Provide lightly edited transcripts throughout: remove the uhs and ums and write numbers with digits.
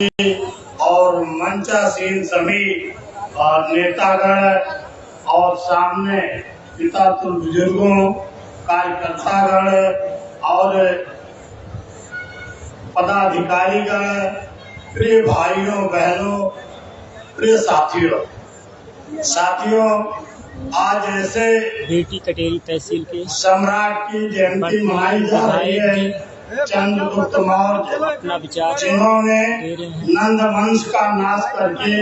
और मंचासीन सभी नेतागण और सामने पितातुल बुजुर्गों, कार्यकर्तागण और पदाधिकारीगण, प्रिय भाइयों बहनों, प्रिय साथियों, आज ऐसे बेटी कटेरी तहसील के सम्राट की जयंती मनाई जा रही है। चंद्रगुप्त मौर्य अपना विचार जिन्होंने नंद वंश का नाश करके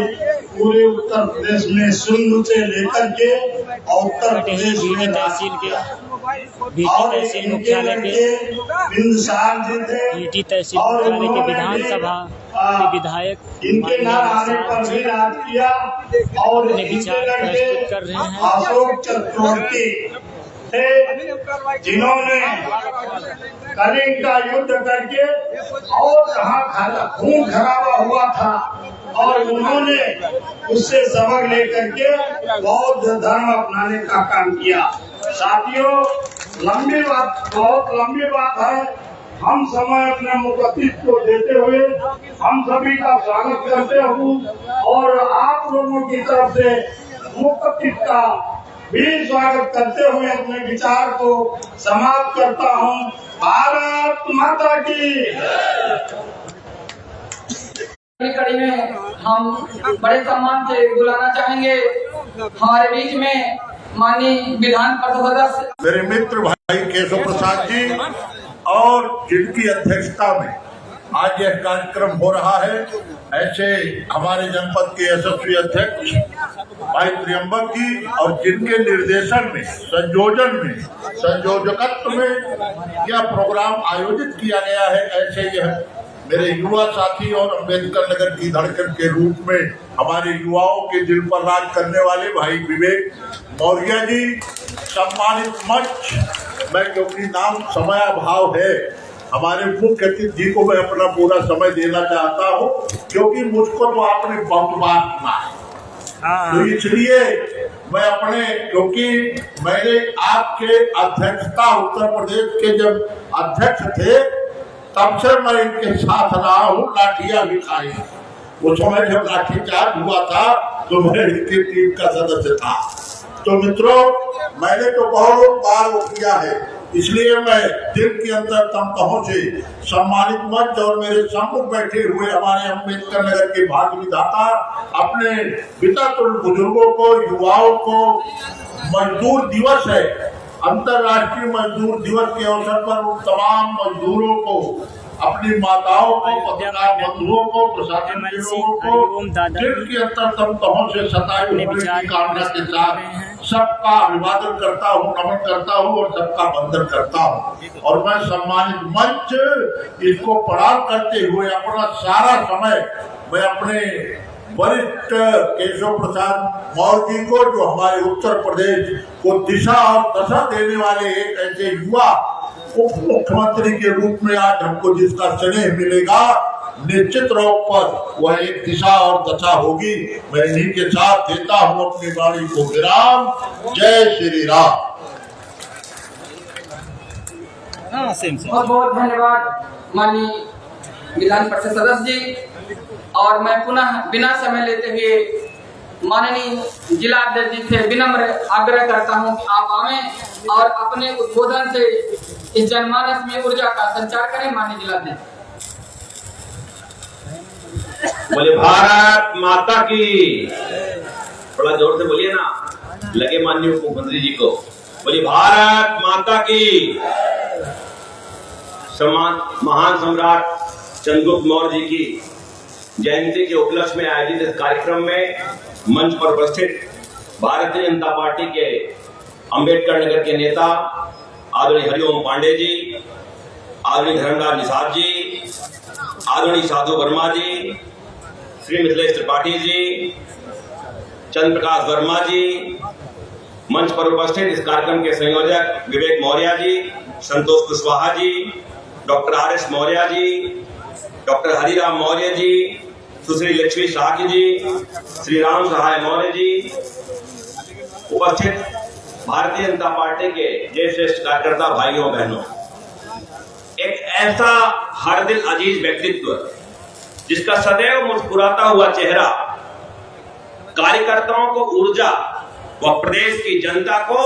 पूरे उत्तर प्रदेश में सिंधु से लेकर के उत्तर प्रदेश में तहसील के और तहसील मुख्यालय के बिंदुसार जी थे बीटी तहसील मुख्यालय के विधानसभा के विधायक इनके न आने पर भी राज किया और अपने विचार प्रस्तुत कर रहे हैं। अशोक चक्रवर्ती थे जिन्होंने कलिंग का युद्ध करके और जहाँ खून खराबा हुआ था और उन्होंने उससे सबक लेकर के बौद्ध धर्म अपनाने का काम किया। साथियों, बहुत लंबी बात है। हम समय अपने मुखतित को देते हुए हम सभी का स्वागत करते हूँ और आप लोगों की तरफ से मुखतित का भी स्वागत करते हुए अपने विचार को समाप्त करता हूँ। भारत माता की। कड़ी में हम बड़े सम्मान से बुलाना चाहेंगे हमारे बीच में माननीय विधान परिषद सदस्य मेरे मित्र भाई केशव प्रसाद जी और जिनकी अध्यक्षता में आज यह कार्यक्रम हो रहा है, ऐसे हमारे जनपद के यशस्वी अध्यक्ष भाई त्रियंबक जी और जिनके निर्देशन में संयोजकत्व में यह प्रोग्राम आयोजित किया गया है, ऐसे यह मेरे युवा साथी और अम्बेडकर नगर की धड़कन के रूप में हमारे युवाओं के दिल पर राज करने वाले भाई विवेक मौर्य जी, सम्मानित मंच में, क्योंकि नाम समय अभाव है, हमारे मुख्य अतिथि जी को मैं अपना पूरा समय देना चाहता हूँ, क्योंकि मुझको तो आपने बहुत बार सुना है, तो इसलिए मैं अपने, क्योंकि मैंने आपके अध्यक्षता उत्तर प्रदेश के जब अध्यक्ष थे तब से मैं इनके साथ रहा हूँ, लाठियां भी खाई। उस समय जब लाठीचार्ज हुआ था तो मैं इनकी टीम का सदस्य था। तो मित्रों, मैंने तो बहुत बार वो किया है, इसलिए मैं दिल के अंतरतम तहों से सम्मानित मंच और मेरे सम्मुख बैठे हुए हमारे अम्बेडकर नगर के भाग्य विधाता अपने पितातुल बुजुर्गों को, युवाओं को, मजदूर दिवस है, अंतर्राष्ट्रीय मजदूर दिवस के अवसर पर उन तमाम मजदूरों को, अपनी माताओं को, पत्रकार बंधुओं को, प्रशासन के लोगों को दिल के अंतरतम तहों से सताए होने की कामना के साथ सबका अभिवादन करता हूँ, नमन करता हूँ और सबका वंदन करता हूँ। और मैं सम्मानित मंच इसको प्रणाम करते हुए अपना सारा समय मैं अपने वरिष्ठ केशव प्रसाद मौर्य जी को, जो हमारे उत्तर प्रदेश को दिशा और दशा देने वाले एक ऐसे युवा उप मुख्यमंत्री के रूप में आज हमको जिसका स्नेह मिलेगा, निश्चित रूप पर वह एक दिशा और दशा होगी। मैं इन्हीं के साथ देता हूँ अपनी वाणी को विराम। जय श्री राम। बहुत बहुत धन्यवाद माननीय विधान परिषद सदस्य जी। और मैं पुनः बिना समय लेते हुए माननीय जिला अध्यक्ष जी से विनम्र आग्रह करता हूं कि आप आवें और अपने उद्बोधन से इस जनमानस में ऊर्जा का संचार करें। माननीय जिला अध्यक्ष। बोले भारत माता की। थोड़ा जोर से बोलिए ना, लगे माननीय मुख्यमंत्री जी को। बोले भारत माता की। महान सम्राट चंद्रगुप्त मौर्य जी की जयंती के उपलक्ष्य में आयोजित इस कार्यक्रम में मंच पर उपस्थित भारतीय जनता पार्टी के अम्बेडकर नगर के नेता आदरणीय हरिओम पांडे जी, आदरणीय धर्मलाल निषाद जी, आदरणीय साधु वर्मा जी, श्री मिथिलेश त्रिपाठी जी, चंद्र प्रकाश वर्मा जी, मंच पर उपस्थित इस कार्यक्रम के संयोजक विवेक Maurya ji, Santosh Kushwaha ji, doctor RS Maurya ji, doctor Hariram Maurya ji, सुश्री लक्ष्मी शाह जी, श्री राम सहाय मौर्य जी, उपस्थित भारतीय जनता पार्टी के जय श्रेष्ठ कार्यकर्ता भाइयों बहनों, एक ऐसा हर दिल अजीज व्यक्तित्व जिसका सदैव मुस्कुराता हुआ चेहरा कार्यकर्ताओं को ऊर्जा व प्रदेश की जनता को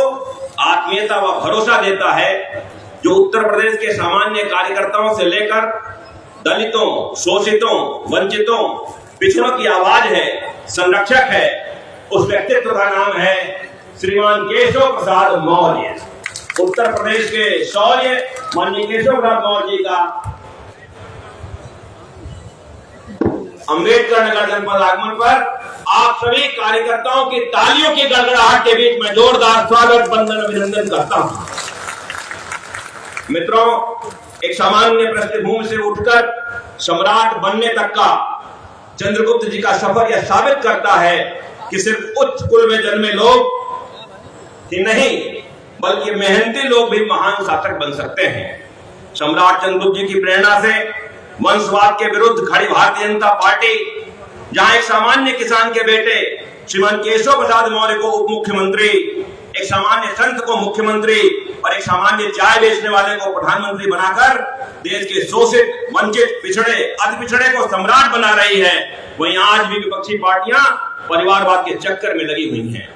आत्मीयता व भरोसा देता है, जो उत्तर प्रदेश के सामान्य कार्यकर्ताओं से लेकर दलितों, शोषितों, वंचितों, पिछड़ों की आवाज है, संरक्षक है, उस व्यक्तित्व का नाम है श्रीमान केशव प्रसाद मौर्य। उत्तर प्रदेश के शौर्य माननीय केशव प्रसाद मौर्य जी का अंबेडकर नगर जनपद आगमन पर आप सभी कार्यकर्ताओं की तालियों की गड़गड़ाहट के बीच में जोरदार स्वागत, वंदन, अभिनंदन करता हूं। मित्रों, एक सामान्य पृष्ठभूमि से उठकर सम्राट बनने तक का चंद्रगुप्त जी का सफर यह साबित करता है कि सिर्फ उच्च कुल में जन्मे लोग ही नहीं बल्कि मेहनती लोग भी महान शासक बन सकते हैं। सम्राट चंद्रगुप्त जी की प्रेरणा से वंशवाद के विरुद्ध खड़ी भारतीय जनता पार्टी, जहां एक सामान्य किसान के बेटे श्रीमान केशव प्रसाद मौर्य को उप मुख्यमंत्री, एक सामान्य संत को मुख्यमंत्री और एक सामान्य चाय बेचने वाले को प्रधानमंत्री बनाकर देश के शोषित, वंचित, पिछड़े, अति पिछड़े को सम्राट बना रही है, वहीं आज भी विपक्षी पार्टियां परिवारवाद के चक्कर में लगी हुई हैं।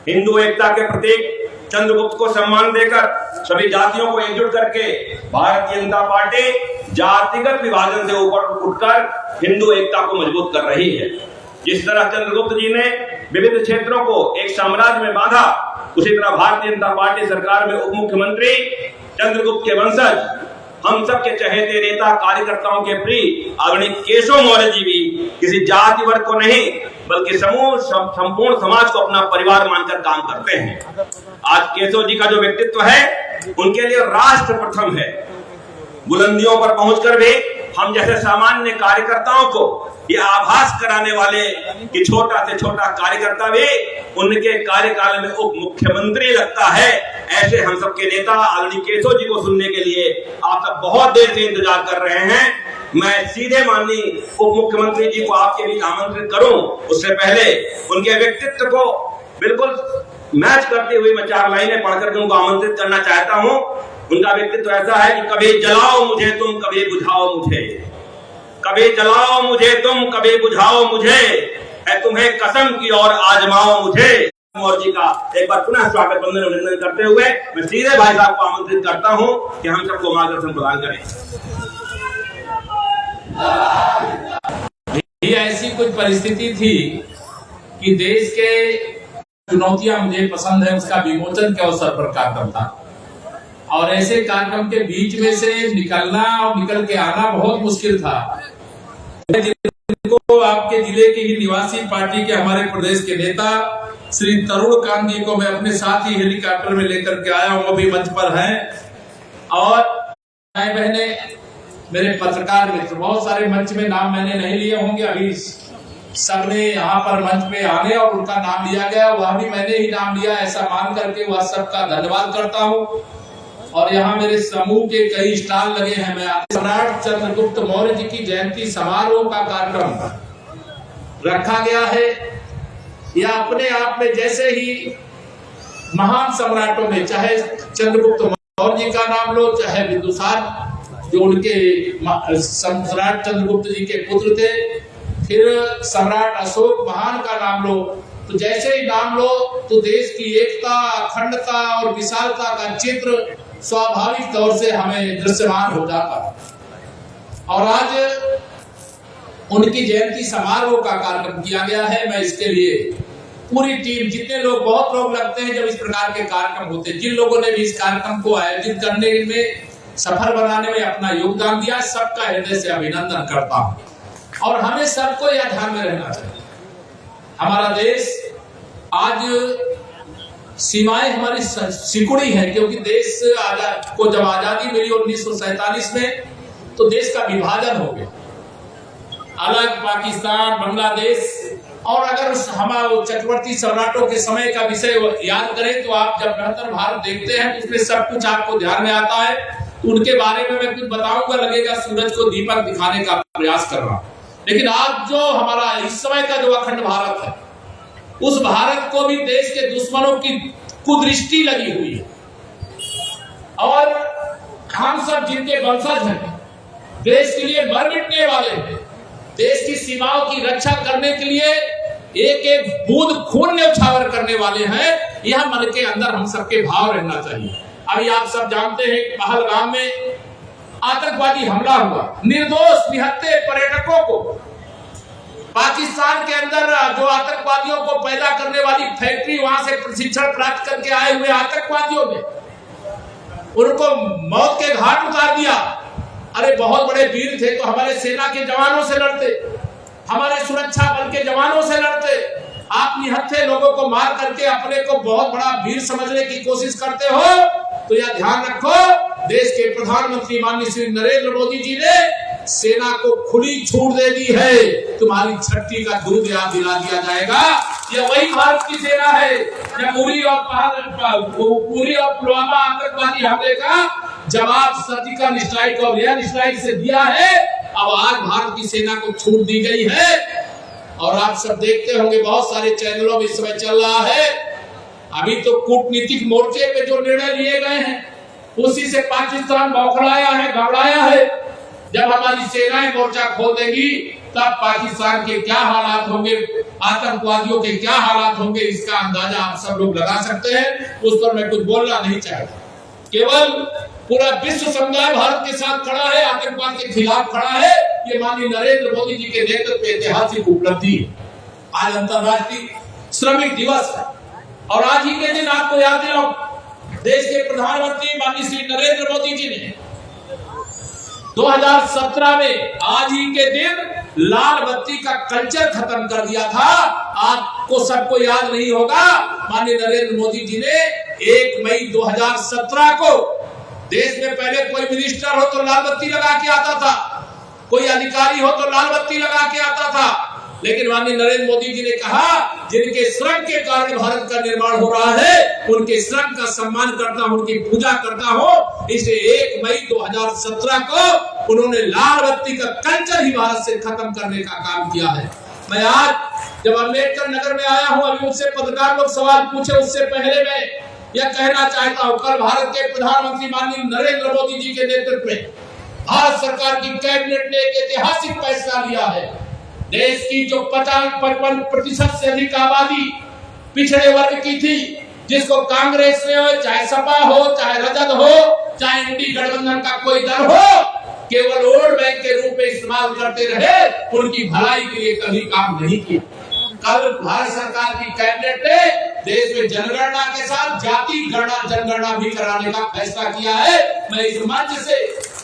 हिंदू एकता के प्रतीक चंद्रगुप्त को सम्मान देकर सभी जातियों को एकजुट करके भारतीय जनता पार्टी जातिगत विभाजन से ऊपर उठकर हिंदू एकता को मजबूत कर रही है। जिस तरह चंद्रगुप्त जी ने विविध क्षेत्रों को एक साम्राज्य में बांधा, उसी तरह भारतीय जनता पार्टी सरकार में उप मुख्यमंत्री चंद्रगुप्त के वंशज, हम सब के चहेते नेता, कार्यकर्ताओं के प्रिय आदरणीय केशव मौर्य जी भी किसी जाति वर्ग को नहीं बल्कि संपूर्ण समाज को अपना परिवार मानकर काम करते हैं। आज केशव जी का जो व्यक्तित्व है उनके लिए राष्ट्र प्रथम है। बुलंदियों पर पहुंचकर भी हम जैसे सामान्य कार्यकर्ताओं को ये आभास कराने वाले कि छोटा से छोटा कार्यकर्ता भी उनके कार्यकाल में उप मुख्यमंत्री लगता है, ऐसे हम सबके नेता आदरणीय केशव जी को सुनने के लिए आप सब बहुत देर से इंतजार कर रहे हैं। मैं सीधे माननीय उप मुख्यमंत्री जी को आपके बीच आमंत्रित करूं, उससे पहले उनके व्यक्तित्व को बिल्कुल मैच करते हुए मैं 4 लाइनें पढ़कर उनको आमंत्रित करना चाहता हूं। उनका व्यक्तित्व ऐसा है कि कभी जलाओ मुझे तुम, कभी बुझाओ मुझे, कभी जलाओ मुझे तुम, कभी बुझाओ मुझे, है तुम्हें कसम की और आजमाओ मुझे। मौर्य जी का एक बार पुनः स्वागत, वंदन, अभिनंदन करते हुए मैं सीधे भाई साहब को आमंत्रित करता हूं कि हम सबको मार्गदर्शन प्रदान करें। ये ऐसी कुछ परिस्थिति थी कि देश के चुनौतियां मुझे पसंद है, उसका विमोचन के अवसर पर कार्यक्रम था और ऐसे कार्यक्रम के बीच में से निकलना और निकल के आना बहुत मुश्किल था। को आपके जिले के ही निवासी पार्टी के हमारे प्रदेश के नेता श्री तरुण कांत जी को मैं अपने साथ ही हेलीकॉप्टर में लेकर के आया हूं, वो भी मंच पर हैं। और भाई बहने, मेरे पत्रकार मित्र, बहुत सारे मंच में नाम मैंने नहीं लिए होंगे, अभी सबने यहाँ पर मंच पे आने और उनका नाम लिया गया, वह भी मैंने ही नाम लिया, ऐसा मान करके वह सबका धन्यवाद करता हूँ। और यहाँ मेरे समूह के कई स्टॉल लगे हैं। मैं सम्राट चंद्रगुप्त मौर्य जी की जयंती समारोह का कार्यक्रम रखा गया है। यह अपने आप में जैसे ही महान सम्राटों में, चाहे चंद्रगुप्त मौर्य जी का नाम लो, चाहे बिंदुसार जो उनके सम्राट चंद्रगुप्त जी के पुत्र थे, फिर सम्राट अशोक महान का नाम लो, तो जैसे ही नाम लो तो देश की एकता, अखंडता और विशालता का चित्र स्वाभाविक तौर से हमें दृश्यमान हो जाता। और आज उनकी जयंती समारोह का कार्यक्रम किया गया है। मैं इसके लिए पूरी टीम, जितने लोग, बहुत लोग लगते हैं जब इस प्रकार के कार्यक्रम होते हैं, जिन लोगों ने भी इस कार्यक्रम को आयोजित करने में, सफल बनाने में अपना योगदान दिया, सबका हृदय से अभिनंदन करता हूं। और हमें सबको यह ध्यान में रहना चाहिए, हमारा देश आज सीमाएं हमारी सिकुड़ी है, क्योंकि देश को जब आजादी मिली 1947 में, तो देश का विभाजन हो गया, अलग पाकिस्तान, बांग्लादेश। और अगर हमारे चक्रवर्ती सम्राटों के समय का विषय याद करें तो आप जब बेहतर भारत देखते हैं तो उसमें सब कुछ आपको ध्यान में आता है। तो उनके बारे में मैं कुछ बताऊंगा, लगेगा सूरज को दीपक दिखाने का प्रयास कर रहा हूं। लेकिन आज जो हमारा इस समय का जो अखंड भारत है, उस भारत को भी देश के दुश्मनों की कुदृष्टि लगी हुई है। और हम सब जिनके वंशज हैं, देश के लिए मर मिटने वाले हैं, सीमाओं की रक्षा करने के लिए एक एक बूंद खून न्यौछावर करने वाले हैं। यह मन के अंदर हम सबके भाव रहना चाहिए। अभी आप सब जानते हैं पहलगाम में आतंकवादी हमला हुआ, निर्दोष निहत्थे पर्यटकों को पाकिस्तान के अंदर जो आतंकवादियों को पैदा करने वाली फैक्ट्री, वहां से प्रशिक्षण प्राप्त करके आए हुए आतंकवादियों ने उनको मौत के घाट उतार दिया। अरे बहुत बड़े वीर थे तो हमारे सेना के जवानों से लड़ते, हमारे सुरक्षा बल के जवानों से लड़ते। आप निहत्थे लोगों को मार करके अपने को बहुत बड़ा वीर समझने की कोशिश करते हो, तो यह ध्यान रखो, देश के प्रधानमंत्री माननीय श्री नरेंद्र मोदी जी ने सेना को खुली छूट दे दी है। तुम्हारी छठी का दूध याद दिला दिया जाएगा। यह वही भारत की सेना है जब उरी और पुलवामा आतंकवादी हमले का जवाब सर्जिकल स्ट्राइक और एयर स्ट्राइक से दिया है। अब आज भारत की सेना को छूट दी गई है। और आप सब देखते होंगे बहुत सारे चैनलों में इस समय चल रहा है, अभी तो कूटनीतिक मोर्चे पे जो निर्णय लिए गए हैं उसी से पाकिस्तान बौखलाया है, घबराया है। जब हमारी सेनाएं मोर्चा खोल देगी तब पाकिस्तान के क्या हालात होंगे, आतंकवादियों के क्या हालात होंगे, इसका अंदाजा आप सब लोग लगा सकते हैं। उस पर मैं कुछ बोलना नहीं चाहता। केवल पूरा विश्व समुदाय भारत के साथ खड़ा है, आतंकवाद के खिलाफ खड़ा है। ये माननीय नरेंद्र मोदी जी के नेतृत्व में ऐतिहासिक उपलब्धि है। आज अंतर्राष्ट्रीय श्रमिक दिवस है और आज ही के दिन आपको याद दिलाऊं, देश के प्रधानमंत्री माननीय श्री नरेंद्र मोदी जी ने 2017 में आज ही के दिन लाल बत्ती का कल्चर खत्म कर दिया था। आपको सबको याद नहीं होगा, माननीय नरेंद्र मोदी जी ने 1 मई 2017 को देश में पहले कोई मिनिस्टर हो तो लाल बत्ती लगा के आता था, कोई अधिकारी हो तो लाल बत्ती लगा के आता था। लेकिन माननीय नरेंद्र मोदी जी ने कहा, जिनके श्रम के कारण भारत का निर्माण हो रहा है, उनके श्रम का सम्मान करता हूं, उनकी पूजा करता हूं। इसलिए 1 मई 2017 को उन्होंने लाल बत्ती का कल्चर ही भारत से खत्म करने का काम किया है। मैं आज जब अम्बेडकर नगर में आया हूं, अभी मुझसे पत्रकार लोग सवाल पूछे, उससे पहले मैं यह कहना चाहता हूं, कल भारत के प्रधानमंत्री माननीय नरेंद्र मोदी जी के नेतृत्व में भारत सरकार की कैबिनेट ने एक ऐतिहासिक फैसला लिया है। देश की जो 50-55% से अधिक आबादी पिछड़े वर्ग की थी, जिसको कांग्रेस में हो, चाहे सपा हो, चाहे रजद हो, चाहे इंडी गठबंधन का कोई दल हो, केवल वोट बैंक के रूप में इस्तेमाल करते रहे, उनकी भलाई के लिए कभी काम नहीं किया। कल भारत सरकार की कैबिनेट ने देश में जनगणना के साथ जाति गणना जनगणना भी कराने का फैसला किया है। मैं इस मंच से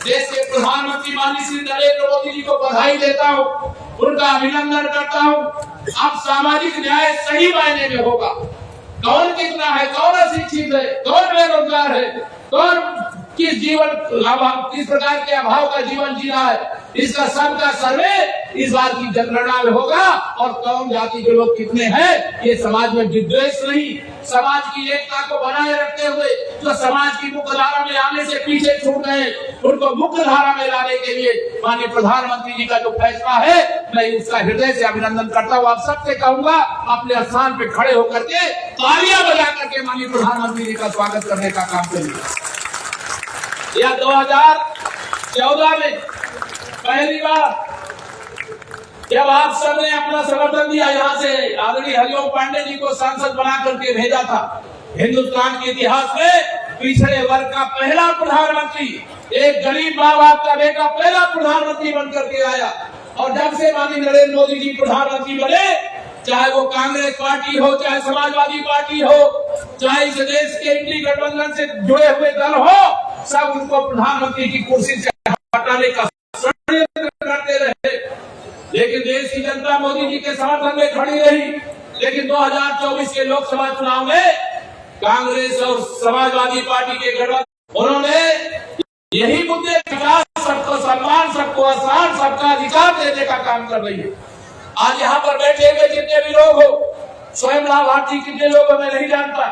देश के प्रधानमंत्री माननीय श्री नरेंद्र मोदी जी को बधाई देता हूं, उनका अभिनंदन करता हूं। अब सामाजिक न्याय सही मायने में होगा। कौन कितना है, कौन अशिक्षित है, कौन बेरोजगार है, कौन किस प्रकार के अभाव का जीवन जी रहा है, इसका सबका सर्वे इस बात की जनगणना में होगा। और कौन जाति के लोग कितने हैं, ये समाज में विद्वेष नहीं, समाज की एकता को बनाए रखते हुए जो समाज की मुख्य धारा में आने से पीछे छूट गए, उनको मुख्य धारा में लाने के लिए माननीय प्रधानमंत्री जी का जो फैसला है, मैं इसका हृदय से अभिनंदन करता हूँ। आप सबसे कहूंगा, अपने स्थान पे खड़े होकर के तालियां बजा करके माननीय प्रधानमंत्री जी का स्वागत करने का काम करिए। यह 2014 में पहली बार जब आप सबने अपना समर्थन दिया, यहाँ से आदरणीय हरिओम पांडे जी को सांसद बना करके भेजा था, हिंदुस्तान के इतिहास में पिछड़े वर्ग का पहला प्रधानमंत्री, एक गरीब माँ बाप का बेटा पहला प्रधानमंत्री बनकर के आया। और जब से माननीय नरेंद्र मोदी जी प्रधानमंत्री बने, चाहे वो कांग्रेस पार्टी हो, चाहे समाजवादी पार्टी हो, चाहे इस देश के इंडी गठबंधन से जुड़े हुए दल हो, सब उनको प्रधानमंत्री की कुर्सी से हटाने का षड्यंत्र करते रहे। लेकिन देश की जनता मोदी जी के समर्थन में खड़ी रही। लेकिन 2024 के लोकसभा चुनाव में कांग्रेस और समाजवादी पार्टी के गठबंधन, उन्होंने यही मुद्दे, विकास, सबको सम्मान, सबको स्थान, सबका अधिकार देने का काम कर रही है। आज यहाँ पर बैठे हुए जितने भी लोग हो, स्वयं लाभार्थी कितने लोग मैं नहीं जानता,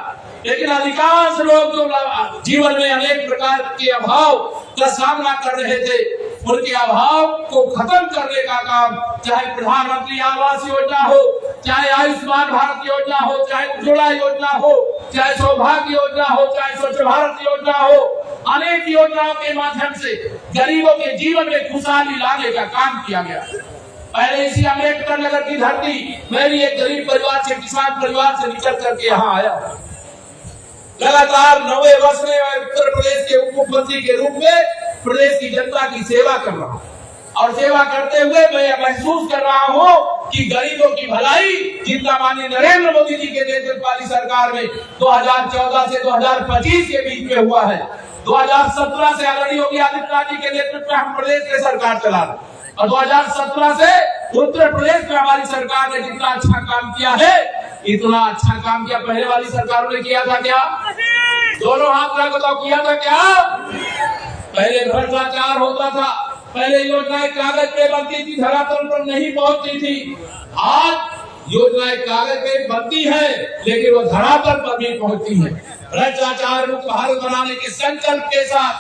लेकिन अधिकांश लोग जो जीवन में अनेक प्रकार के अभाव का सामना कर रहे थे, उनके अभाव को खत्म करने का काम, चाहे प्रधानमंत्री आवास योजना हो, चाहे आयुष्मान भारत योजना हो, चाहे उज्ज्वला योजना हो, चाहे सौभाग्य योजना हो, चाहे स्वच्छ भारत योजना हो, अनेक योजनाओं के माध्यम से गरीबों के जीवन में खुशहाली लाने का काम किया गया। पहले इसी अम्बेडकर नगर की धरती, मैं भी एक गरीब परिवार से, किसान परिवार से निकल करके यहाँ आया। लगातार 90 वर्ष में मैं उत्तर प्रदेश के उप मुख्यमंत्री के रूप में प्रदेश की जनता की सेवा कर रहा हूँ, और सेवा करते हुए मैं यह महसूस कर रहा हूँ कि गरीबों की भलाई जितना माननीय नरेंद्र मोदी जी के नेतृत्व वाली सरकार में 2014 से 2025 के बीच में हुआ है। 2017 से आदरणीय योगी आदित्यनाथ जी के नेतृत्व में हम प्रदेश में सरकार चला रहे, और 2017 से उत्तर प्रदेश में हमारी सरकार ने जितना अच्छा काम किया है, इतना अच्छा काम किया पहले वाली सरकारों ने किया था क्या? दोनों हाथ लगा बताओ, किया था क्या? पहले भ्रष्टाचार होता था, पहले योजनाएं कागज पे बनती थी, धरातल पर नहीं पहुंचती थी। आज योजनाएं कागज पे बनती है, लेकिन वो धरातल पर भी पहुंचती है। भ्रष्टाचार मुक्त भारत बनाने के संकल्प के साथ,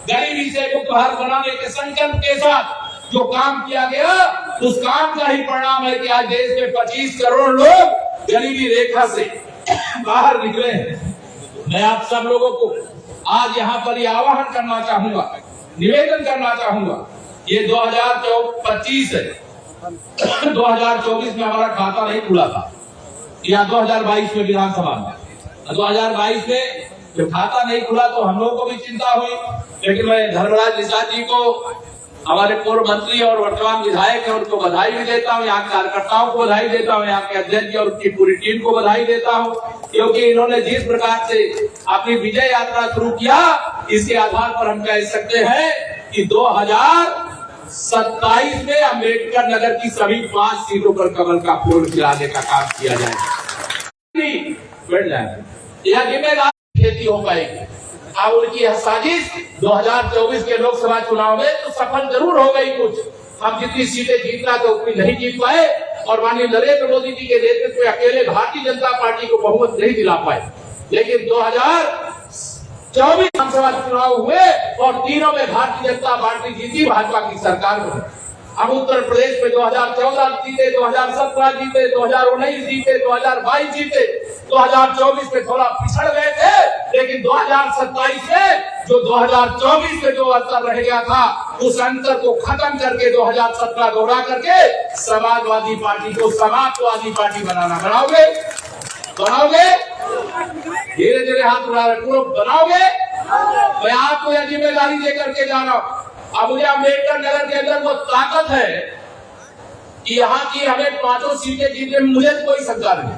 गरीबी से मुक्त भारत बनाने के संकल्प के साथ जो काम किया गया, उस काम का ही परिणाम है कि आज देश में 25 करोड़ लोग गरीबी रेखा से बाहर निकले हैं। मैं आप सब लोगों को आज यहाँ पर यह आह्वान करना चाहूंगा, निवेदन करना चाहूंगा। ये 2025 है, 2024 में हमारा खाता नहीं खुला था, या 2022 में विधानसभा में। 2022 में जब खाता नहीं खुला तो हम लोगों को भी चिंता हुई, लेकिन मैं धर्मराज निषाद जी को, हमारे पूर्व मंत्री और वर्तमान विधायक है, उनको बधाई भी देता हूँ, यहाँ के कार्यकर्ताओं को बधाई देता हूँ, यहाँ के अध्यक्ष जी और उनकी पूरी टीम को बधाई देता हूँ, क्योंकि इन्होंने जिस प्रकार से अपनी विजय यात्रा शुरू किया, इसके आधार पर हम कह सकते हैं कि 2027 में अम्बेडकर नगर की सभी 5 सीटों पर कमल का फूल खिलाने का काम किया जाएगा। यह जिम्मेदार खेती हो पाएगी। अब उनकी यह साजिश 2024 के लोकसभा चुनाव में तो सफल जरूर हो गई। कुछ हम जितनी सीटें जीतना तो उतनी नहीं जीत पाए, और माननीय नरेंद्र मोदी जी के नेतृत्व में अकेले भारतीय जनता पार्टी को बहुमत नहीं दिला पाए, लेकिन 2024 विधानसभा चुनाव हुए और तीनों में भारतीय जनता पार्टी जीती, भाजपा की सरकार बनी। अब उत्तर प्रदेश में 2014 जीते, 2017 जीते, 2019 जीते, 2022 जीते, 2024 में थोड़ा पिछड़ गए थे, लेकिन 2027 में जो 2024 में जो अंतर रह गया था, उस अंतर को खत्म करके 2017 दोहरा करके समाजवादी पार्टी को समाजवादी पार्टी बनाओगे? धीरे धीरे हाथ उठा रहे, पूरा बनाओगे? मैं आपको यह जिम्मेदारी दे करके जा रहा हूँ। अब मुझे अम्बेडकर नगर के अंदर वो ताकत है कि यहाँ की हमें 5 सीटें जीतने में मुझे कोई शंका नहीं।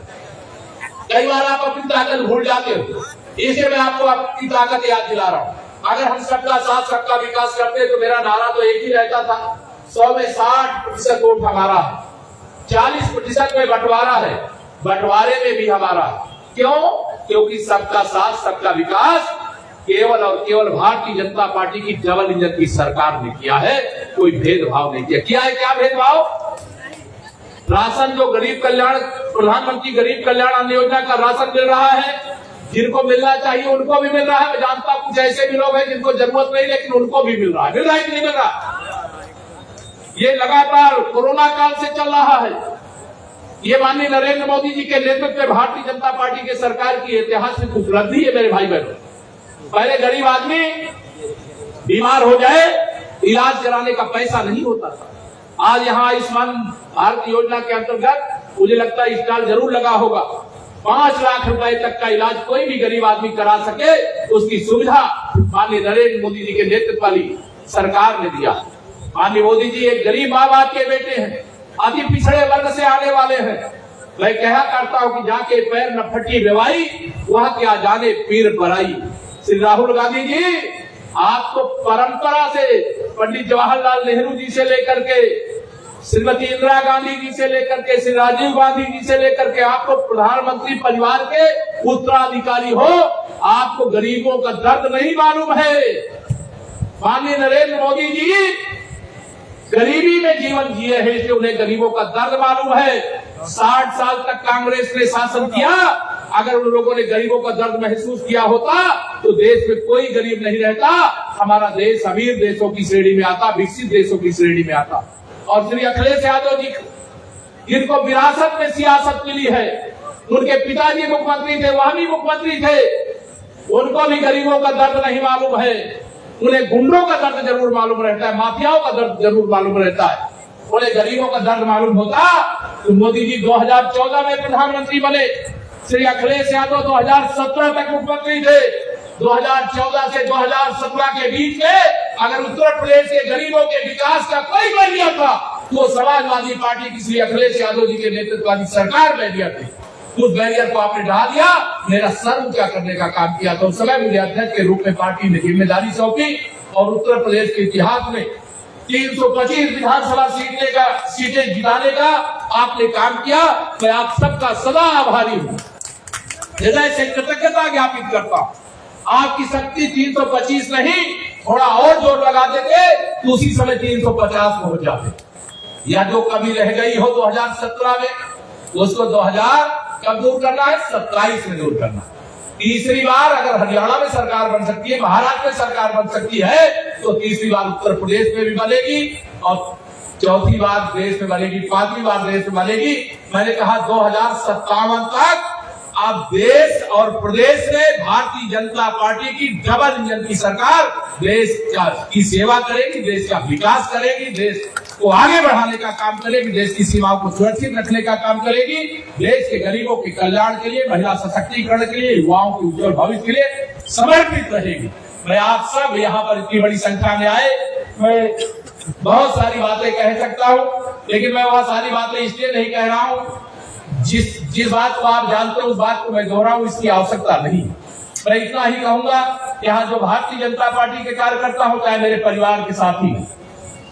कई बार आप अपनी ताकत भूल जाते हो, इसलिए मैं आपको अपनी ताकत याद दिला रहा हूँ। अगर हम सबका साथ सबका विकास करते तो मेरा नारा तो एक ही रहता था, 100 में 60% वोट हमारा है, 40% में बंटवारा है, बंटवारे में भी हमारा है। क्यों? क्योंकि सबका साथ सबका विकास केवल और केवल भारतीय जनता पार्टी की डबल इंजन की सरकार ने किया है, कोई भेदभाव नहीं किया। किया है क्या भेदभाव? राशन जो गरीब कल्याण, प्रधानमंत्री गरीब कल्याण अन्न योजना का राशन मिल रहा है, जिनको मिलना चाहिए उनको भी मिल रहा है। मैं जानता हूं कुछ ऐसे भी लोग हैं जिनको जरूरत नहीं, लेकिन उनको भी मिल रहा है। मिल रहा है कि नहीं मिल रहा? ये लगातार कोरोना काल से चल रहा है। ये माननीय नरेंद्र मोदी जी के नेतृत्व में भारतीय जनता पार्टी के सरकार की ऐतिहासिक उपलब्धि है। मेरे भाई बहनों, पहले गरीब आदमी बीमार हो जाए, इलाज कराने का पैसा नहीं होता था। आज यहाँ आयुष्मान भारत योजना के अंतर्गत मुझे लगता है स्टॉल जरूर लगा होगा। 5 लाख रुपए तक का इलाज कोई भी गरीब आदमी करा सके, उसकी सुविधा माननीय नरेंद्र मोदी जी के नेतृत्व वाली सरकार ने दिया। माननीय मोदी जी एक गरीब माँ बाप के बेटे हैं, अति पिछड़े वर्ग से आने वाले हैं। मैं कहा करता हूँ कि जाके पैर न फटी बेवाई, वह क्या जाने पीर पराई। श्री राहुल गांधी जी, आपको परंपरा से पंडित जवाहरलाल नेहरू जी से लेकर के श्रीमती इंदिरा गांधी जी से लेकर के श्री राजीव गांधी जी से लेकर के आपको प्रधानमंत्री परिवार के उत्तराधिकारी हो, आपको गरीबों का दर्द नहीं मालूम है। माननीय नरेंद्र मोदी जी गरीबी में जीवन जिए हैं, इसलिए उन्हें गरीबों का दर्द मालूम है। 60 साल तक कांग्रेस ने शासन किया, अगर उन लोगों ने गरीबों का दर्द महसूस किया होता तो देश में कोई गरीब नहीं रहता। हमारा देश अमीर देशों की श्रेणी में आता, विकसित देशों की श्रेणी में आता। और श्री अखिलेश यादव जी, जिनको विरासत में सियासत मिली है, उनके पिताजी मुख्यमंत्री थे, वह भी मुख्यमंत्री थे, उनको भी गरीबों का दर्द नहीं मालूम है। उन्हें गुंडों का दर्द जरूर मालूम रहता है, माफियाओं का दर्द जरूर मालूम रहता है। उन्हें गरीबों का दर्द मालूम होता तो मोदी जी 2014 में प्रधानमंत्री बने, श्री अखिलेश यादव 2017 तक मुख्यमंत्री थे। 2014 से 2017 के बीच में अगर उत्तर प्रदेश के गरीबों के विकास का कोई बैरियर था तो समाजवादी पार्टी की श्री अखिलेश यादव जी के नेतृत्व वाली सरकार बैरियर थी। उस बैरियर को आपने ढा दिया, मेरा सर ऊंचा करने का काम किया। तो उस समय मुझे अध्यक्ष के रूप में पार्टी ने जिम्मेदारी सौंपी और उत्तर प्रदेश के इतिहास में 325 विधानसभा सीटें जिताने का आपने काम किया। मैं आप सबका सदा आभारी हूँ, हृदय से कृतज्ञता ज्ञापित करता हूँ। आपकी शक्ति 325 नहीं, थोड़ा और जोर लगा देते तो उसी समय 350 पहुंच जाते। या जो कमी रह गई हो 2017 में उसको 2000 कब दूर करना है, 27 में दूर करना। तीसरी बार अगर हरियाणा में सरकार बन सकती है, महाराष्ट्र में सरकार बन सकती है तो तीसरी बार उत्तर प्रदेश में भी बनेगी और चौथी बार देश में बनेगी, पांचवी बार देश में बनेगी। मैंने कहा 2057 तक अब देश और प्रदेश में भारतीय जनता पार्टी की डबल इंजन की सरकार देश की सेवा करेगी, देश का विकास करेगी, देश को आगे बढ़ाने का काम करेगी, देश की सीमाओं को सुरक्षित रखने का काम करेगी, देश के गरीबों के कल्याण के लिए, महिला सशक्तिकरण के लिए, युवाओं के उज्जवल भविष्य के लिए समर्पित रहेगी। मैं आप सब यहाँ पर इतनी बड़ी संख्या में आए, मैं बहुत सारी बातें कह सकता हूँ, लेकिन मैं वह सारी बातें इसलिए नहीं कह रहा हूँ जिस बात को आप जानते हो उस बात को मैं दोहराऊं, इसकी आवश्यकता नहीं। मैं इतना ही कहूंगा, यहाँ जो भारतीय जनता पार्टी के कार्यकर्ता हो, चाहे मेरे परिवार के साथी,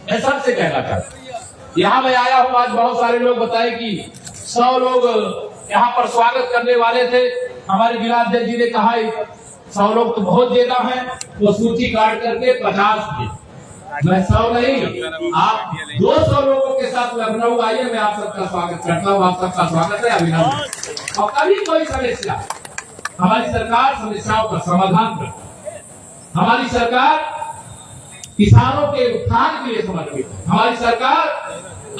मैं सबसे कहना चाहता हूँ, यहाँ मैं आया हूँ, आज बहुत सारे लोग बताए कि 100 लोग यहाँ पर स्वागत करने वाले थे। हमारे जिला अध्यक्ष जी ने कहा 100 लोग तो बहुत ज्यादा है, वो सूची काट करके 50 थे। मैं 100 नहीं, आप 200 लोगों के साथ लखनऊ आइए, मैं आप सबका स्वागत करता हूँ, आप सबका स्वागत है, अभिनंदन। और कभी कोई समस्या, हमारी सरकार समस्याओं का समाधान करती है। हमारी सरकार किसानों के उत्थान के लिए समर्पित है, हमारी सरकार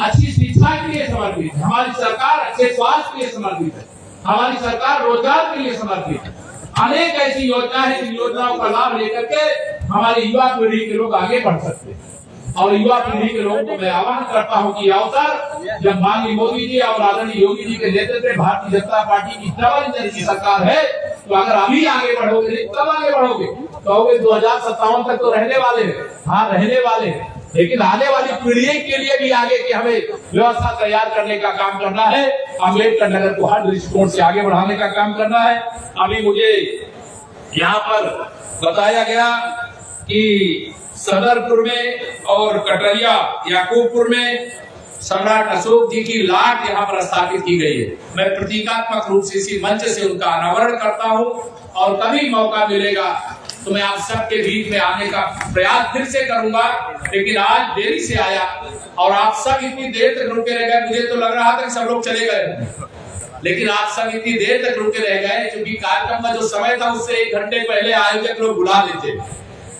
अच्छी शिक्षा के लिए समर्पित है, हमारी सरकार अच्छे स्वास्थ्य के लिए समर्पित है, हमारी सरकार रोजगार के लिए समर्पित है। अनेक ऐसी योजनाएं हैं, जिन योजनाओं का लाभ लेकर के हमारी युवा पीढ़ी के लोग आगे बढ़ सकते हैं। और युवा पीढ़ी के लोगों को मैं आह्वान करता हूं कि अवसर जब माननीय मोदी जी और आदरणीय योगी जी के नेतृत्व में भारतीय जनता पार्टी की डबल इंजन की सरकार है, तो अगर अभी आगे बढ़ोगे, कब आगे बढ़ोगे, कहोगे 2057 तक तो रहने वाले हैं, हाँ रहने वाले हैं, लेकिन आने वाली पीढ़ी के लिए भी आगे की हमें व्यवस्था तैयार करने का काम करना है। अम्बेडकर नगर को हर दृष्टिकोण से आगे बढ़ाने का काम करना है। अभी मुझे यहाँ पर बताया गया कि सदरपुर में और कटरिया याकूबपुर में सम्राट अशोक जी की लाट यहाँ पर स्थापित की गई है। मैं प्रतीकात्मक रूप से इसी मंच से उनका अनावरण करता हूँ और कभी मौका मिलेगा तो मैं आप सबके बीच में आने का प्रयास फिर से करूंगा, लेकिन आज देरी से आया और आप सब इतनी देर तक रुके रह गए। मुझे तो लग रहा था कि सब लोग चले गए, लेकिन आप सब इतनी देर तक रुके रह गए क्योंकि कार्यक्रम का जो समय था उससे 1 घंटे पहले आयोजक लोग बुला देते,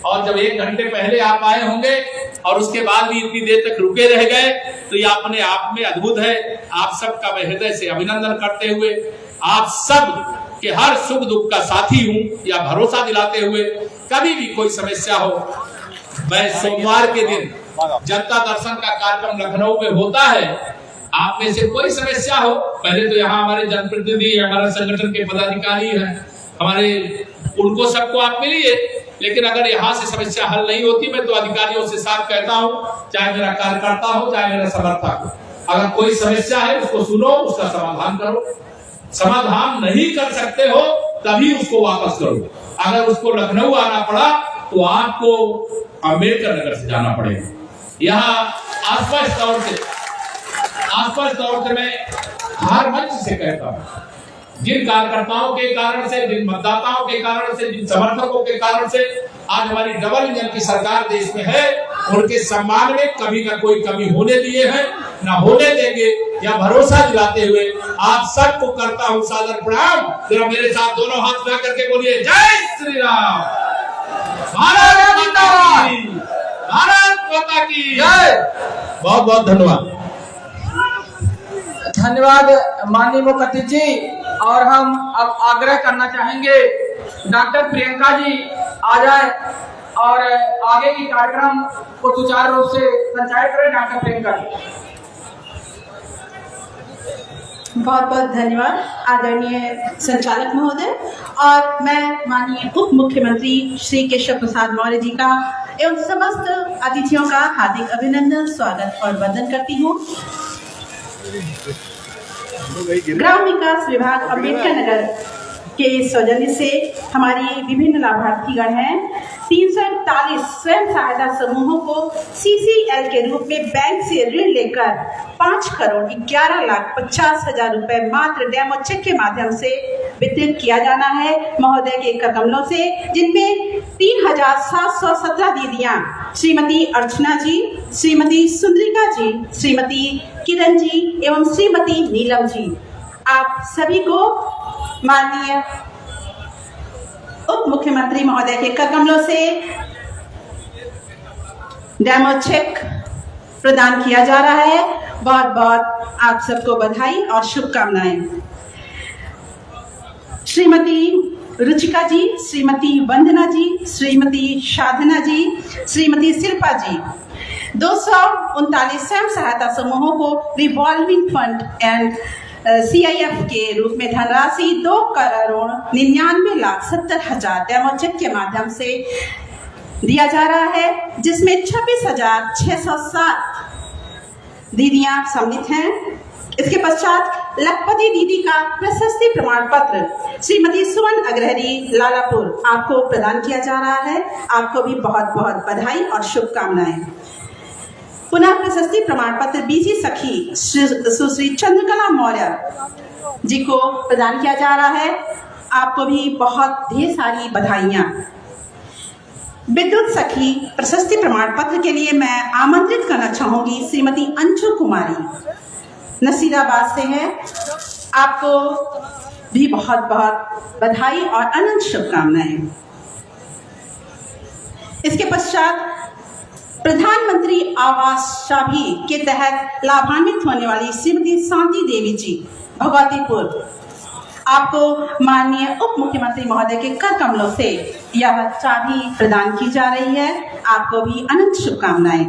और जब 1 घंटे पहले आप आए होंगे और उसके बाद भी इतनी देर तक रुके रह गए तो ये अपने आप में अद्भुत है। आप सबका मैं हृदय से अभिनंदन करते हुए, आप सब कि हर सुख दुख का साथी हूं या भरोसा दिलाते हुए, कभी भी कोई समस्या हो, मैं सोमवार के दिन जनता दर्शन का कार्यक्रम लखनऊ में होता है, आप में से कोई समस्या हो, पहले तो यहाँ हमारे जनप्रतिनिधि, हमारे संगठन के पदाधिकारी हैं, हमारे उनको सबको आप मिलिए, लेकिन अगर यहाँ से समस्या हल नहीं होती, मैं तो अधिकारियों से साफ कहता हूँ, चाहे मेरा कार्यकर्ता हो चाहे मेरा समर्थक हो, अगर कोई समस्या है उसको सुनो, उसका समाधान करो। समाधान नहीं कर सकते हो तभी उसको वापस करो। अगर उसको लखनऊ आना पड़ा तो आपको अम्बेडकर नगर से जाना पड़ेगा। यहाँ स्पष्ट तौर से मैं हर मंच से कहता हूँ, जिन कार्यकर्ताओं के कारण से, जिन मतदाताओं के कारण से, जिन समर्थकों के कारण से आज हमारी डबल इंजन की सरकार देश में है, उनके सम्मान में कभी ना कोई कमी होने दिए हैं, ना होने देंगे, या भरोसा दिलाते हुए आप सबको करता हूँ सादर प्रणाम। जरा मेरे साथ दोनों हाथ मिला करके बोलिए जय श्री राम, भारत माता की जय। बहुत बहुत धन्यवाद। धन्यवाद माननीय मुख्यमंत्री जी। और हम अब आग्रह करना चाहेंगे डॉक्टर प्रियंका जी आ जाए और आगे की कार्यक्रम को सुचारू रूप से संचालित करें। डॉक्टर प्रियंका जी। बहुत बहुत धन्यवाद आदरणीय संचालक महोदय। और मैं माननीय उप मुख्यमंत्री श्री केशव प्रसाद मौर्य जी का एवं समस्त अतिथियों का हार्दिक अभिनंदन, स्वागत और वंदन करती हूँ। ग्राम विकास विभाग अम्बेडकर नगर के सौजन्य से हमारी विभिन्न लाभार्थीगण हैं। 341 स्वयं सहायता समूहों को CCL के रूप में बैंक से ऋण लेकर 5,11,50,000 रुपए मात्र डेमो चेक के माध्यम से वितरित किया जाना है महोदय के कर कमलों से, जिनमें 3,717 दीदियां श्रीमती अर्चना जी, श्रीमती सुंदरिका जी, श्रीमती किरण जी एवं श्रीमती नीलम जी। आप सभी को माननीय उप मुख्यमंत्री महोदय के कर कमलों से डेमो चेक प्रदान किया जा रहा है। बहुत बहुत आप सबको बधाई और शुभकामनाएं। श्रीमती रुचिका जी, श्रीमती वंदना जी, श्रीमती साधना जी, श्रीमती शिल्पा जी 239 स्वयं सहायता समूहों को रिवॉल्विंग फंड एंड CIF के रूप में धनराशि 2,99,70,000 डेमो चेक के माध्यम से दिया जा रहा है, जिसमें 26,607 दीदियां सम्मिलित हैं। इसके पश्चात लखपति दीदी का प्रशस्ति प्रमाण पत्र श्रीमती सुमन अग्रहरी लालापुर आपको प्रदान किया जा रहा है। आपको भी बहुत बहुत बधाई और शुभकामनाएं। पुनः प्रशस्ति प्रमाण पत्र बीजी सखी सुश्री चंद्रकला मौर्य जी को प्रदान किया जा रहा है। आपको भी बहुत ढेर सारी बधाइयाँ। विद्युत सखी प्रशस्ति प्रमाण पत्र के लिए मैं आमंत्रित करना चाहूंगी श्रीमती अंशु कुमारी नसीराबाद से है। आपको भी बहुत बहुत बधाई और अनंत शुभकामनाएं। इसके पश्चात प्रधानमंत्री आवास चाबी के तहत लाभान्वित होने वाली श्रीमती शांति देवी जी भगवतीपुर, आपको माननीय उप मुख्यमंत्री महोदय के कर कमलों से यह चाबी प्रदान की जा रही है। आपको भी अनंत शुभकामनाएं।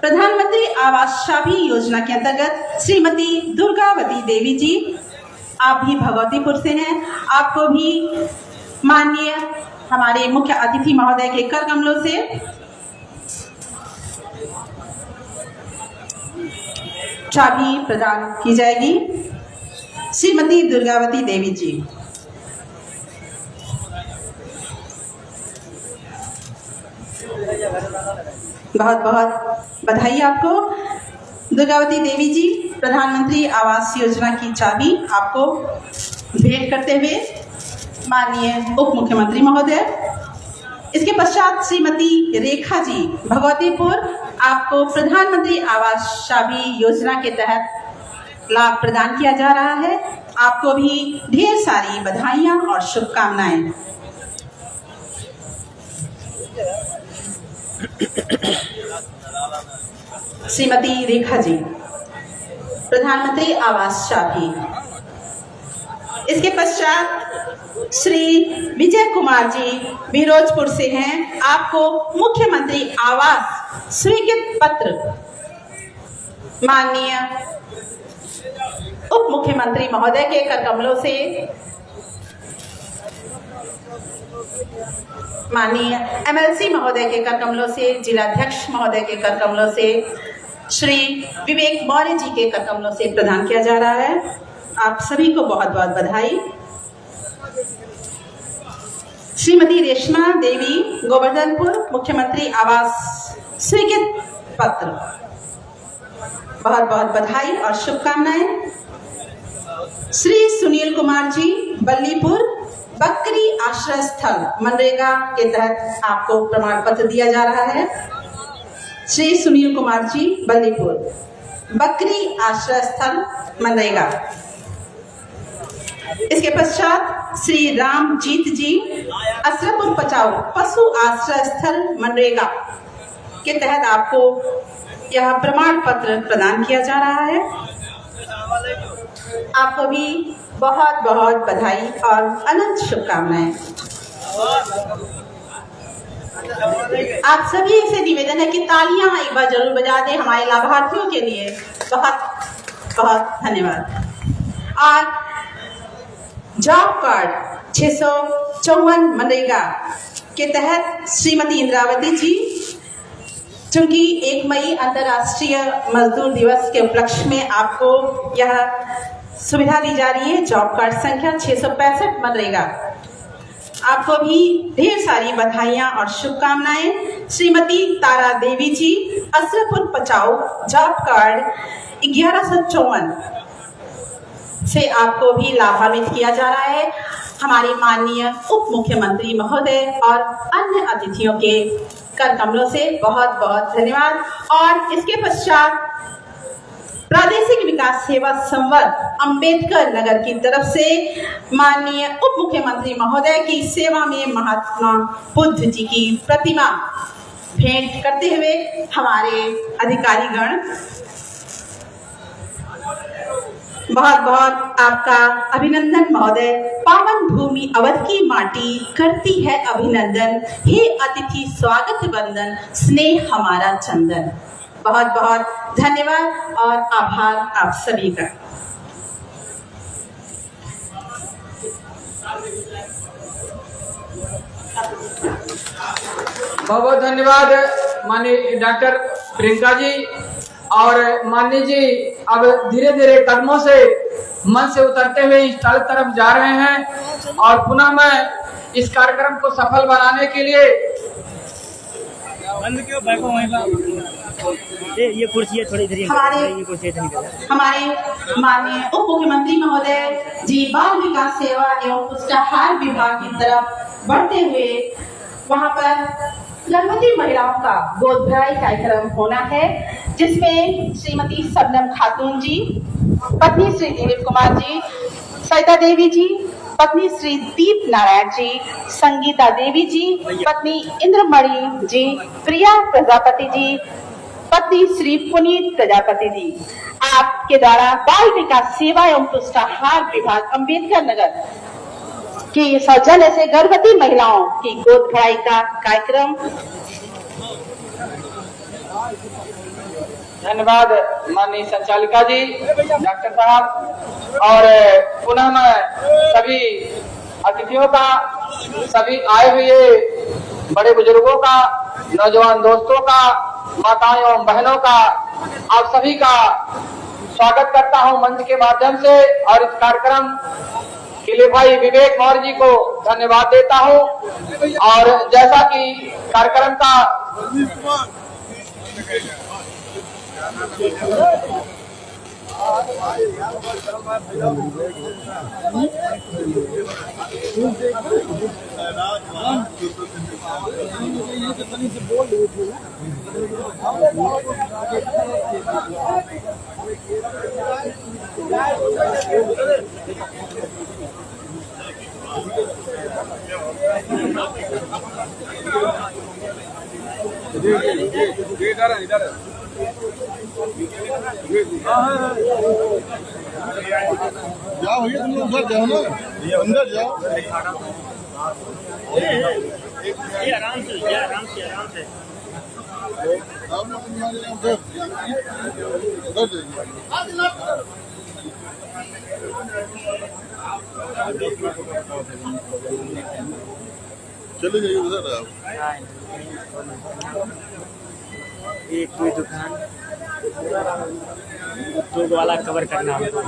प्रधानमंत्री आवास चाबी योजना के अंतर्गत श्रीमती दुर्गावती देवी जी, आप भी भगवतीपुर से हैं। आपको भी माननीय हमारे मुख्य अतिथि महोदय के कर कमलों से चाबी प्रदान की जाएगी। श्रीमती दुर्गावती देवी जी, बहुत बहुत बधाई आपको। दुर्गावती देवी जी, प्रधानमंत्री आवास योजना की चाबी आपको भेंट करते हुए माननीय उप मुख्यमंत्री महोदय। इसके पश्चात श्रीमती रेखा जी भगवतीपुर, आपको प्रधानमंत्री आवास चाबी योजना के तहत लाभ प्रदान किया जा रहा है। आपको भी ढेर सारी बधाइयां और शुभकामनाएं। श्रीमती रेखा जी, प्रधानमंत्री आवास चाबी। इसके पश्चात श्री विजय कुमार जी बिरोजपुर से हैं। आपको मुख्यमंत्री आवास स्वीकृत पत्र माननीय उप मुख्यमंत्री महोदय के कर कमलों से, माननीय MLC महोदय के कर कमलों से, जिलाध्यक्ष महोदय के कर कमलों से, श्री विवेक मौर्य जी के कर कमलों से प्रदान किया जा रहा है। आप सभी को बहुत बहुत बधाई। श्रीमती रेशमा देवी गोवर्धनपुर, मुख्यमंत्री आवास स्वीकृत पत्र, बहुत बहुत बधाई और शुभकामनाएं। श्री सुनील कुमार जी बल्लीपुर, बकरी आश्रय स्थल मनरेगा के तहत आपको प्रमाण पत्र दिया जा रहा है। श्री सुनील कुमार जी बल्लीपुर, बकरी आश्रय स्थल मनरेगा। इसके पश्चात श्री रामजीत जी असरपुर पचाऊ, पशु आश्रय स्थल मनरेगा के तहत आपको यह प्रमाण पत्र प्रदान किया जा रहा है। आपको भी बहुत बहुत बधाई और अनंत शुभकामनाएं। आप सभी से निवेदन है कि तालियां एक बार जरूर बजा दें हमारे लाभार्थियों के लिए। बहुत बहुत धन्यवाद। और जॉब कार्ड 654 मनरेगा के तहत श्रीमती इंद्रावती जी, चूंकि 1 मई अंतर्राष्ट्रीय मजदूर दिवस के उपलक्ष्य में आपको यह सुविधा दी जा रही है, जॉब कार्ड संख्या 665 मनरेगा। आपको भी ढेर सारी बधाइयां और शुभकामनाएं। श्रीमती तारा देवी जी, असरपुर पचाऊ, जॉब कार्ड 1154 से आपको भी लाभान्वित किया जा रहा है। हमारे माननीय उप मुख्यमंत्री महोदय और अन्य अतिथियों के कर कमलों से बहुत बहुत धन्यवाद। और इसके पश्चात प्रादेशिक विकास सेवा संवर्ग अंबेडकर नगर की तरफ से माननीय उप मुख्यमंत्री महोदय की सेवा में महात्मा बुद्ध जी की प्रतिमा भेंट करते हुए हमारे अधिकारीगण बहुत बहुत आपका अभिनंदन महोदय। पावन भूमि अवध की माटी करती है अभिनंदन, हे अतिथि स्वागत वंदन, स्नेह हमारा चंदन। बहुत बहुत धन्यवाद और आभार आप सभी का। बहुत बहुत धन्यवाद माननीय डॉक्टर प्रियंका जी। और माननीय जी अब धीरे धीरे कदमों से मन से उतरते हुए इस स्थल तरफ जा रहे हैं और पुनः मैं इस कार्यक्रम को सफल बनाने के लिए ये कुर्सी है थोड़ी इधर हमारे माननीय उप मुख्यमंत्री महोदय जी बाल विकास सेवा एवं पुष्टाहार विभाग की तरफ बढ़ते हुए वहां पर गर्भवती महिलाओं का गोद भराई कार्यक्रम होना है, जिसमें श्रीमती सबनम खातून जी, पत्नी श्री दिलीप कुमार जी, सविता देवी जी, पत्नी श्री दीप नारायण जी, संगीता देवी जी, पत्नी इंद्रमणि जी, प्रिया प्रजापति जी, पत्नी श्री पुनीत प्रजापति जी, आपके द्वारा बाल विकास सेवा एवं पुष्टाहार विभाग अंबेडकर नगर की सौजन्य से गर्भवती महिलाओं की गोद भराई का कार्यक्रम। धन्यवाद माननीय संचालिका जी, डॉक्टर साहब। और पुनः मैं सभी अतिथियों का, सभी आए हुए बड़े बुजुर्गों का, नौजवान दोस्तों का, माताओं एवं बहनों का, आप सभी का स्वागत करता हूं मंच के माध्यम से। और इस कार्यक्रम के लिए भाई विवेक मौर्य जी को धन्यवाद देता हूं। और जैसा कि कार्यक्रम का जाओ भैया, तुम लोग उधर जाओ ना, अंदर जाओ। आराम से आराम से आराम से। चले जाइए उधर आप। एक कोई दुकान तो वाला कवर करना हमको।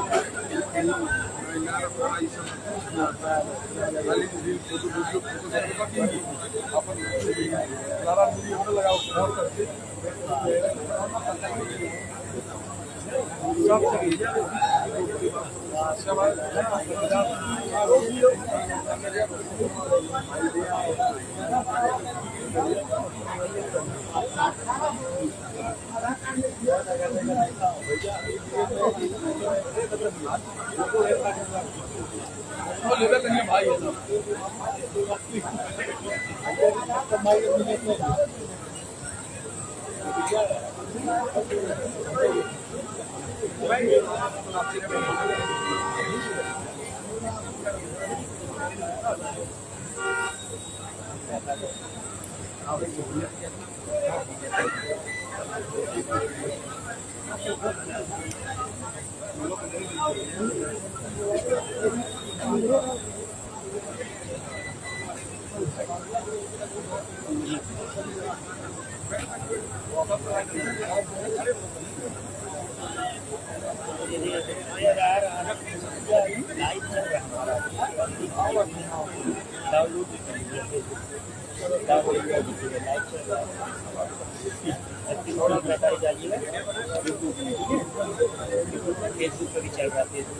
फेसबुक पे भी चल रहा है, फेसबुक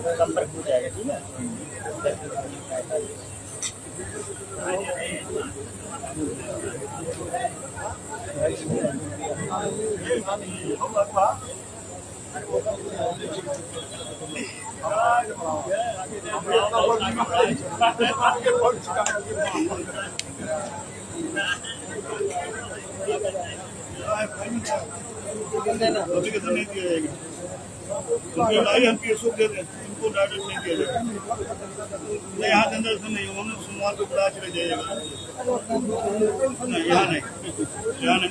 पर संपर्क हो जाएगा, ठीक है। नोटिफिकेशन नहीं दिया जाएगा, क्योंकि हमारी हम केसों दे दें, इनको डायरेक्ट नहीं दिया जाएगा। नहीं, यहाँ जनरेशन नहीं होगा, सोमवार को बुला चले जाइएगा। नहीं, यहाँ नहीं, यहाँ नहीं,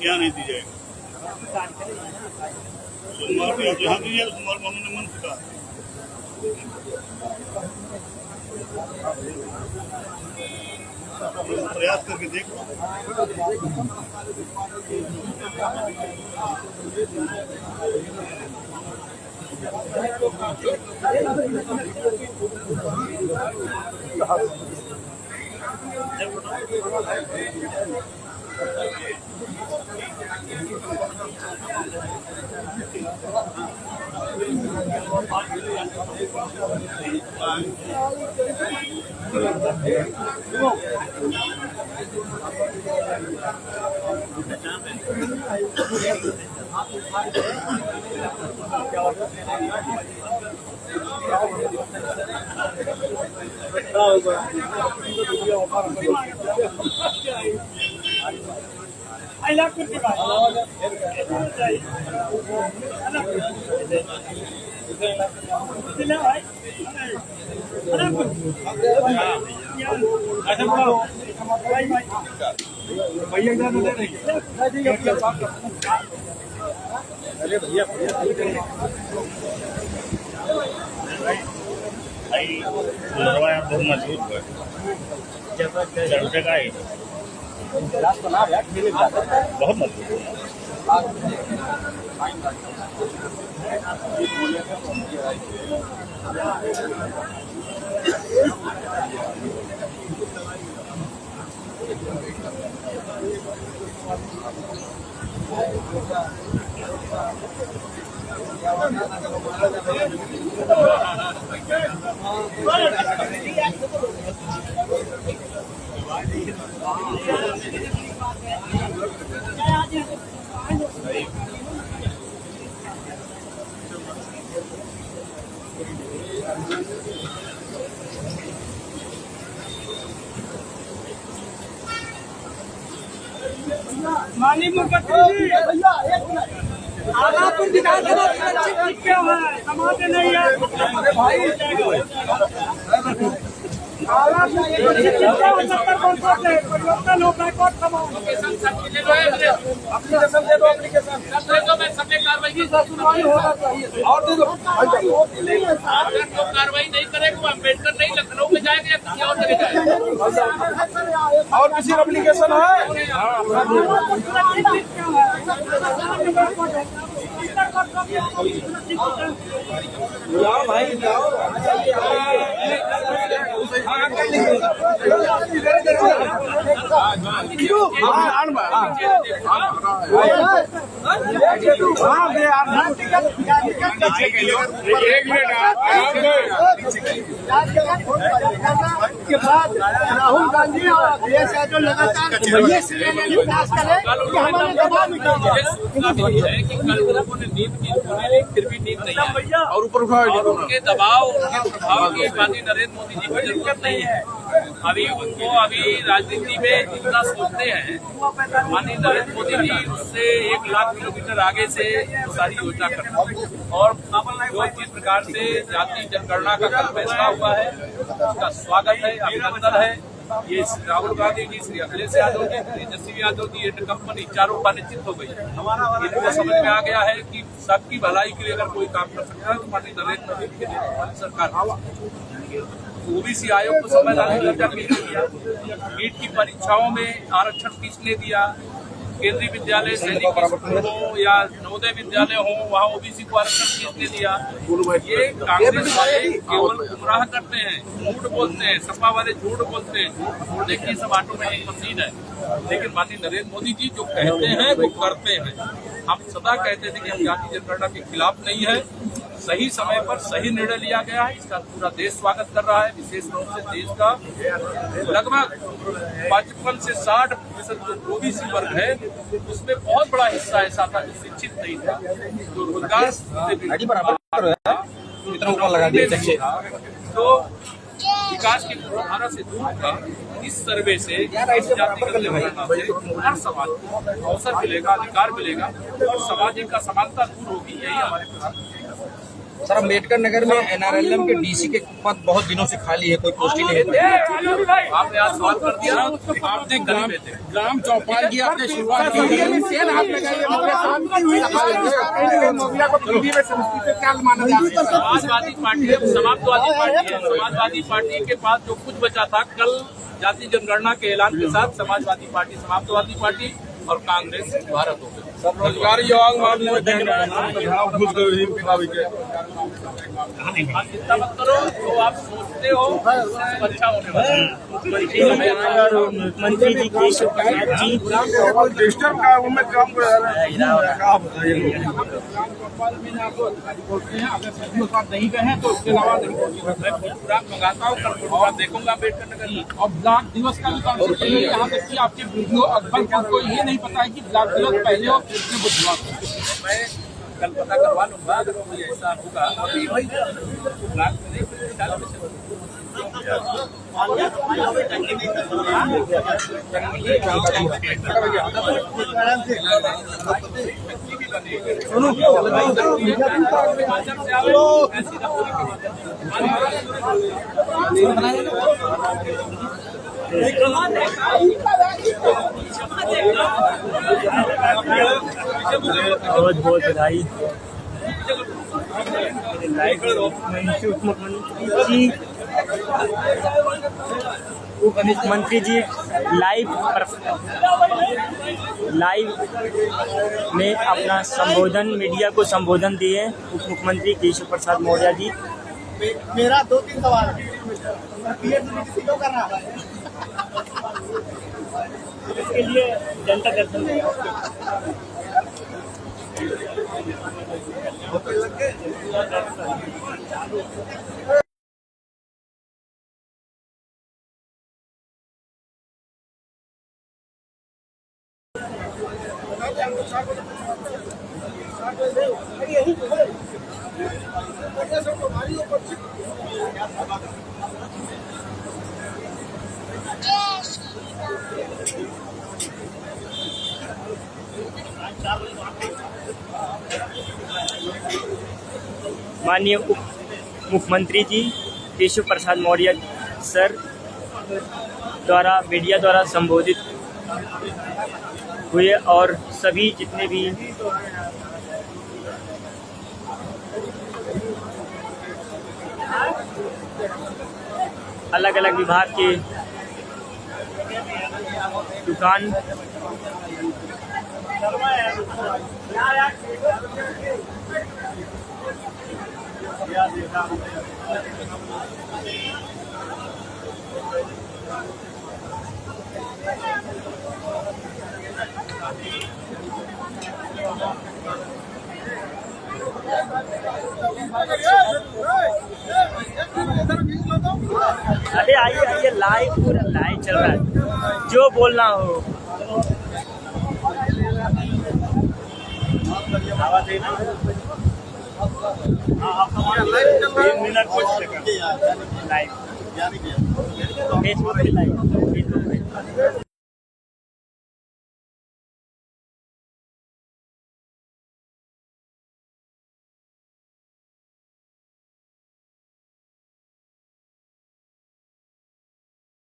यहाँ नहीं दी जाएगा। सोमवार को यहाँ दीजिए, सोमवार को उन्होंने मन से कहा। प्रयास करके देखो। बहुत मजबूत है, जगह है, बहुत मजबूत है। माननीय मुख्यमंत्री भैया एक मिनट, आगापुर विधानसभा सुरक्षित सीट क्यों है? समाज नहीं है भाई। परिवर्तन हो, बैकवर्ड समाज सुनवाई होना चाहिए और कार्रवाई नहीं करेगा वो अम्बेडकर नहीं लखनऊ में जाएंगे या किसी और जगह जाएंगे। और किसी एप्लीकेशन है भाई के बाद राहुल गांधी और अखिलेश यादव लगातार प्रयास करें कि हमारे दबाव मिटाएंगे। फिर भी नींद नहीं है और ऊपर उनके दबाव उनके प्रभाव की माननीय नरेंद्र मोदी जी को जरूरत नहीं है। अभी राजनीति में जितना सोचते हैं माननीय नरेंद्र मोदी जी उससे 1 लाख किलोमीटर आगे से सारी योजना करते हैं। और जो जिस प्रकार से जाति जनगणना का कल फैसला हुआ है उसका स्वागत है, अभिनंदन है। ये राहुल गांधी जी, श्री अखिलेश यादव जी, तेजस्वी यादव जी एंड कंपनी चारों का निश्चित हो गई। इनको समझ में आ गया है कि सबकी भलाई के लिए अगर कोई काम कर सकता है तो माननीय नरेंद्र मोदी के नेतृत्व वाली सरकार। ओबीसी आयोग को संवैधानिक दर्जा किसने दिया? नीट की परीक्षाओं में आरक्षण किसने दिया? केंद्रीय विद्यालय, सैनिक स्कूल हो या नवोदय विद्यालय हो, वहाँ ओबीसी को आरक्षण किसने दिया? ये कांग्रेस वाले केवल गुमराह करते हैं, झूठ बोलते हैं, सपा वाले झूठ बोलते हैं। झूठ बोलने की सब ऑटोमेटिक मशीन है, लेकिन माननीय नरेंद्र मोदी जी जो कहते हैं वो करते हैं। हम सदा कहते थे कि हम जाति जनगणना के खिलाफ नहीं है, सही समय पर सही निर्णय लिया गया है, इसका पूरा देश स्वागत कर रहा है। विशेष रूप से देश का लगभग 55 से 60% जो ओबीसी वर्ग है उसमें बहुत बड़ा हिस्सा ऐसा था जो शिक्षित नहीं था, जो रोजगार तो विकास की धारा से दूर था। इस सर्वे से इस जातिगत जनगणना से हर समाज को अवसर मिलेगा, अधिकार मिलेगा और सामाजिक असमानता दूर होगी। यही हमारे प्रधान। सर, अम्बेडकर नगर में एनआरएलएम के डीसी के पद बहुत दिनों से खाली है, कोई पोस्टिंग नहीं है। आपने आज सवाल कर दिया, आपने ग्राम चौपाल की आपने शुरुआत की, समाजवादी पार्टी है, समाजवादी पार्टी है। समाजवादी पार्टी के पास जो कुछ बचा था, कल जाति जनगणना के ऐलान के साथ समाजवादी पार्टी, समाजवादी पार्टी और कांग्रेस भारत हो गए। रोजगार युवा मामले में चिंता मत करो, तो आप सोचते हो अच्छा होने वाला है। मुख्यमंत्री जी केशव प्रसाद जी नहीं गए हैं तो उसके अलावा मैं प्रोग्राम मंगाता हूँ, कल प्रोग्राम देखूंगा अम्बेडकर नगर। और ब्लॉक दिवस का भी काम यहाँ तक कि आपके वीडियो अकबर को ये नहीं पता है कि ब्लॉक दिवस पहले और कितने बुधवार को। मैं कल पता करवा लूंगा, अगर कोई ऐसा होगा अभी भाई ब्लॉक में बहुत बहुत बधाई। मुख्यमंत्री जी लाइव में अपना संबोधन, मीडिया को संबोधन दिए उप मुख्यमंत्री केशव प्रसाद मौर्य जी। मेरा 2-3 सवाल करना इसके लिए जनता दर्शन माननीय उप मुख्यमंत्री जी केशव प्रसाद मौर्य सर द्वारा मीडिया द्वारा संबोधित हुए और सभी जितने भी अलग अलग विभाग के दुकान अरे आइए आइए, लाइव पूरा लाइव चल रहा है, जो बोलना हो। लाइव फेसबुक पे लाइव।